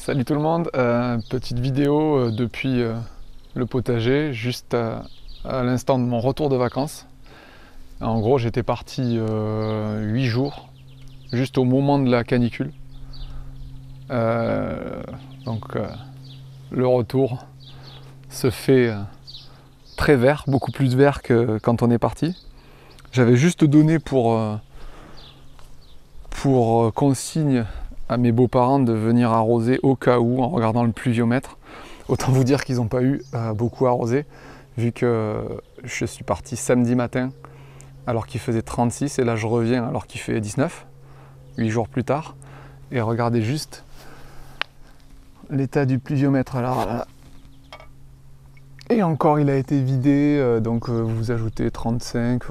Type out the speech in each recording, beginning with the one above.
Salut tout le monde, petite vidéo depuis le potager, juste à l'instant de mon retour de vacances. En gros j'étais parti 8 jours, juste au moment de la canicule. Donc le retour se fait très vert, beaucoup plus vert que quand on est parti. J'avais juste donné pour consigne à mes beaux-parents de venir arroser au cas où en regardant le pluviomètre. Autant vous dire qu'ils n'ont pas eu beaucoup arrosé vu que je suis parti samedi matin alors qu'il faisait 36 et là je reviens alors qu'il fait 19, 8 jours plus tard. Et regardez juste l'état du pluviomètre là. Et encore il a été vidé, donc vous ajoutez 35,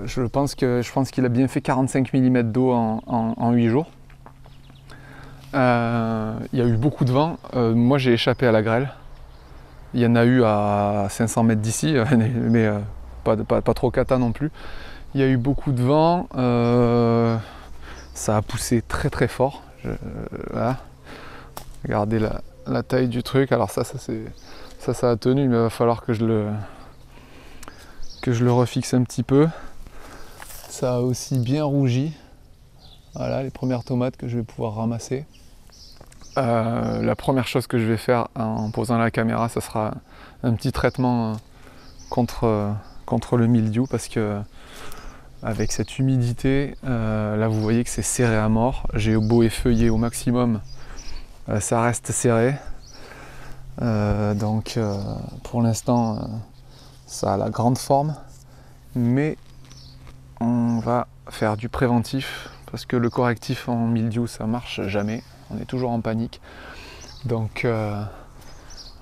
je pense qu'il a bien fait 45 mm d'eau en 8 jours. Il y a eu beaucoup de vent, moi j'ai échappé à la grêle. Il y en a eu à 500 mètres d'ici, mais pas trop cata non plus. Il y a eu beaucoup de vent, ça a poussé très très fort. Voilà. Regardez la taille du truc, alors ça a tenu, mais il va falloir que je le refixe un petit peu. Ça a aussi bien rougi. Voilà les premières tomates que je vais pouvoir ramasser. La première chose que je vais faire en posant la caméra, ça sera un petit traitement contre le mildiou, parce que avec cette humidité, là vous voyez que c'est serré à mort. J'ai beau effeuiller au maximum, ça reste serré. Donc pour l'instant, ça a la grande forme, mais on va faire du préventif parce que le correctif en mildiou ça marche jamais. On est toujours en panique. Donc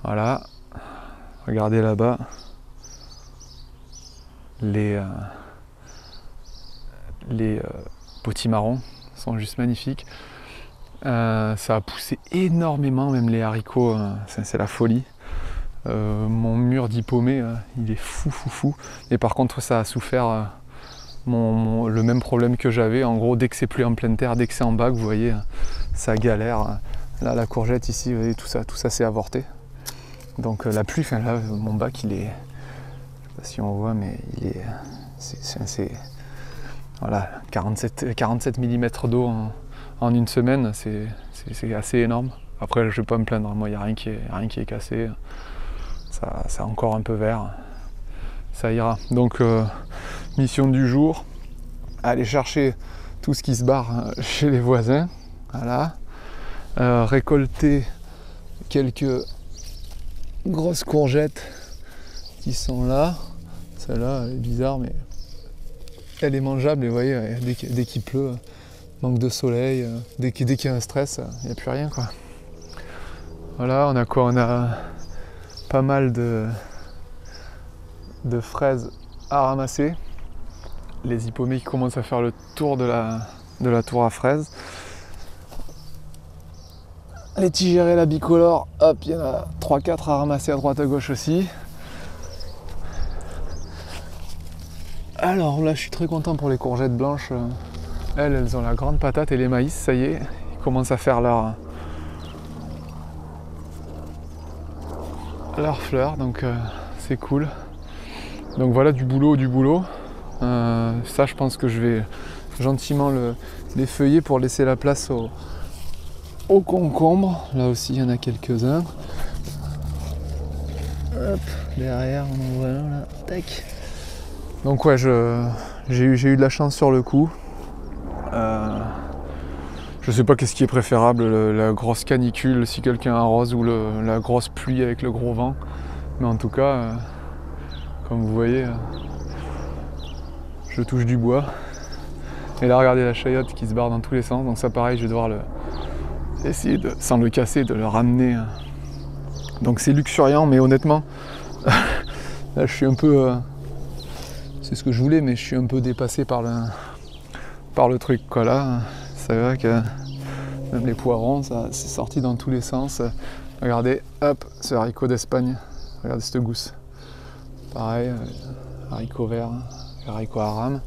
voilà, regardez là-bas, les potimarrons sont juste magnifiques. Ça a poussé énormément, même les haricots, c'est la folie. Mon mur d'hypomée, il est fou. Et par contre, ça a souffert le même problème que j'avais. En gros, dès que c'est plus en pleine terre, dès que c'est en bac, vous voyez, ça galère. Là, la courgette ici, vous voyez, tout ça s'est avorté. Donc la pluie, là, mon bac, il est, je sais pas si on voit, mais il est, c'est voilà, 47 mm d'eau en une semaine, c'est assez énorme. Après, je vais pas me plaindre, moi, il n'y a rien qui est cassé. Ça, c'est encore un peu vert. Ça ira. Donc, mission du jour, aller chercher tout ce qui se barre chez les voisins. Voilà. Récolter quelques grosses courgettes qui sont là. Celle-là, elle est bizarre, mais elle est mangeable. Et vous voyez, dès qu'il pleut, manque de soleil, dès qu'il y a un stress, il n'y a plus rien, quoi. Voilà, on a quoi? On a pas mal de fraises à ramasser. Les hypomées qui commencent à faire le tour de la tour à fraises. Les tigérées, la bicolore, hop, il y en a 3-4 à ramasser à droite à gauche aussi. Alors là, je suis très content pour les courgettes blanches. Elles ont la grande patate, et les maïs, ça y est, ils commencent à faire leurs fleurs, donc c'est cool. Donc voilà, du boulot. Ça, je pense que je vais gentiment les feuiller pour laisser la place aux concombres. Là aussi, il y en a quelques-uns. Hop, derrière, on en voit un là. Tac. Donc ouais, j'ai eu de la chance sur le coup. Je sais pas qu'est-ce qui est préférable, la grosse canicule si quelqu'un arrose, ou la grosse pluie avec le gros vent. Mais en tout cas, comme vous voyez, je touche du bois. Et là, regardez la chayotte qui se barre dans tous les sens. Donc ça, pareil, je vais devoir essayer sans le casser, de le ramener. Donc c'est luxuriant, mais honnêtement, là je suis un peu... c'est ce que je voulais, mais je suis un peu dépassé par le truc, quoi. Là, c'est vrai que même les poivrons, ça c'est sorti dans tous les sens. Regardez, hop, ce haricot d'Espagne. Regardez cette gousse. Pareil, haricot vert, haricot à rame.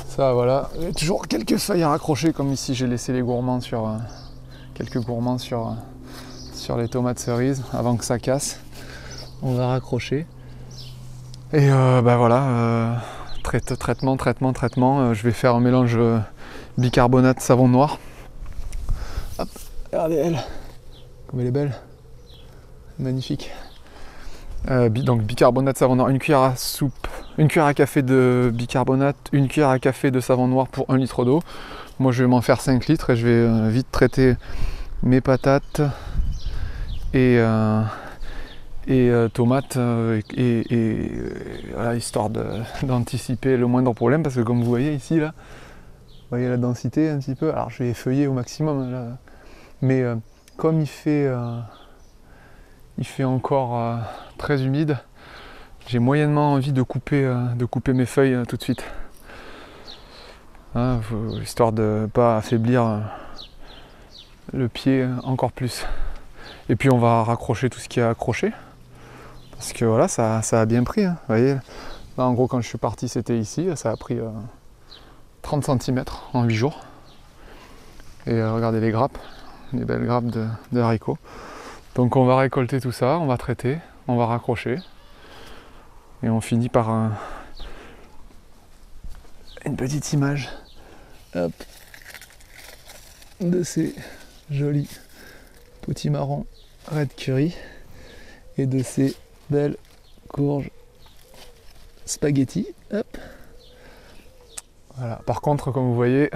Ça, voilà. Il y a toujours quelques feuilles à raccrocher, comme ici j'ai laissé les gourmands quelques gourmands sur sur les tomates cerises avant que ça casse. On va raccrocher. Et bah voilà, traitement. Je vais faire un mélange bicarbonate savon noir. Hop, regardez elle, comme elle est belle, magnifique. Donc bicarbonate savon noir, une cuillère à soupe, une cuillère à café de bicarbonate, une cuillère à café de savon noir pour 1 litre d'eau. Moi je vais m'en faire 5 litres et je vais vite traiter mes patates et tomates voilà, histoire d'anticiper le moindre problème, parce que comme vous voyez ici là, vous voyez la densité un petit peu. Alors je vais effeuiller au maximum là, mais comme il fait encore très humide, j'ai moyennement envie de couper mes feuilles tout de suite, hein, histoire de ne pas affaiblir le pied encore plus. Et puis on va raccrocher tout ce qui est accroché, parce que voilà, ça a bien pris, hein. Vous voyez, là en gros quand je suis parti c'était ici, ça a pris 30 cm en 8 jours. Et regardez les grappes, les belles grappes de haricots. Donc on va récolter tout ça, on va traiter, on va raccrocher. Et on finit par une petite image, hop, de ces jolis potimarrons red curry et de ces belles courges spaghetti. Hop. Voilà. Par contre, comme vous voyez,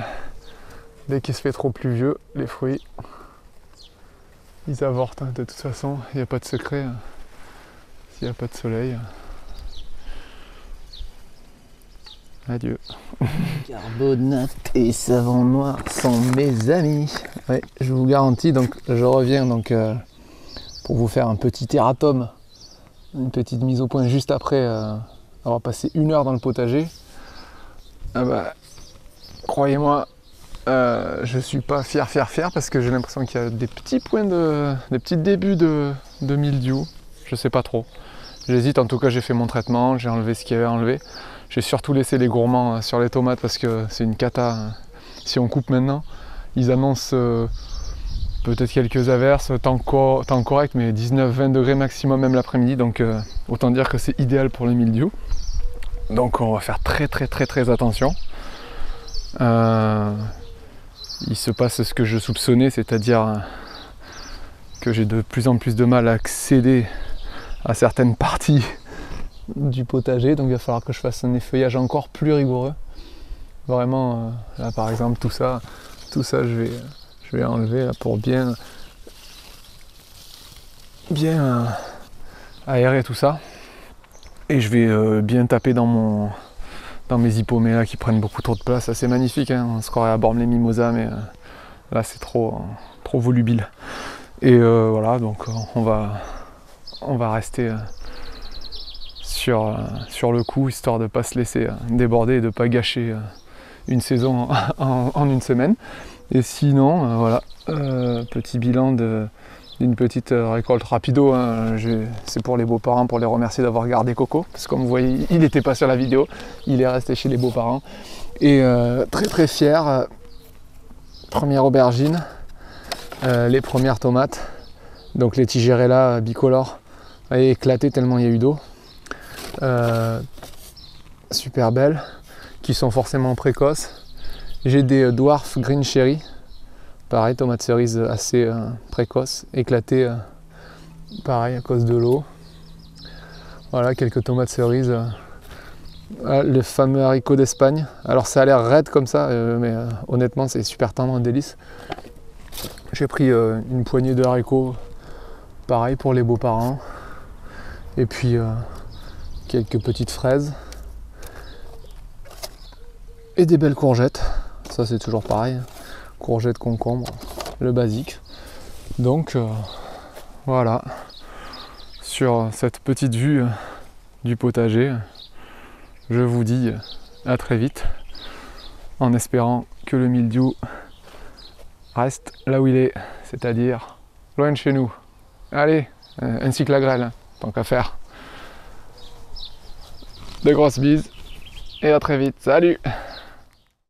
dès qu'il se fait trop pluvieux, les fruits ils avortent, hein. De toute façon, il n'y a pas de secret, hein, s'il n'y a pas de soleil. Adieu. Carbonate et savon noir sont mes amis. Ouais, je vous garantis, donc je reviens pour vous faire un petit erratum, une petite mise au point juste après avoir passé 1 heure dans le potager. Ah bah, croyez-moi, je suis pas fier parce que j'ai l'impression qu'il y a des petits points des petits débuts de mildiou. Je sais pas trop. J'hésite, en tout cas j'ai fait mon traitement, j'ai enlevé ce qu'il y avait à enlever. J'ai surtout laissé les gourmands sur les tomates parce que c'est une cata. Si on coupe maintenant, ils annoncent peut-être quelques averses, temps correct, mais 19-20 degrés maximum même l'après-midi. Donc autant dire que c'est idéal pour le mildiou. Donc on va faire très attention. Il se passe ce que je soupçonnais, c'est-à-dire que j'ai de plus en plus de mal à accéder à certaines parties du potager, donc il va falloir que je fasse un effeuillage encore plus rigoureux. Vraiment, là par exemple tout ça je vais enlever là, pour bien aérer tout ça. Et je vais bien taper dans mes hippomées là qui prennent beaucoup trop de place. C'est magnifique, hein, on se croirait à Bormes les Mimosas, mais là c'est trop volubile. Et voilà, donc on va rester sur le coup, histoire de ne pas se laisser déborder et de ne pas gâcher une saison en 1 semaine. Et sinon, voilà, petit bilan d'une petite récolte rapido, hein. C'est pour les beaux-parents, pour les remercier d'avoir gardé Coco, parce que comme vous voyez, il n'était pas sur la vidéo, il est resté chez les beaux-parents. Et très fier, première aubergine, les premières tomates, donc les Tigerella bicolores, éclatées tellement il y a eu d'eau. Super belles, qui sont forcément précoces. J'ai des Dwarf Green Cherry, pareil, tomates cerises assez précoces, éclatées pareil à cause de l'eau. Voilà, quelques tomates cerises, le fameux haricot d'Espagne. Alors ça a l'air raide comme ça, mais honnêtement c'est super tendre, un délice. J'ai pris une poignée de haricots, pareil pour les beaux-parents. Et puis quelques petites fraises et des belles courgettes, ça c'est toujours pareil, courgettes, concombres, le basique. Donc voilà, sur cette petite vue du potager, je vous dis à très vite, en espérant que le mildiou reste là où il est, c'est-à-dire loin de chez nous. Allez, ainsi que la grêle, tant qu'à faire. De grosses bises et à très vite. Salut!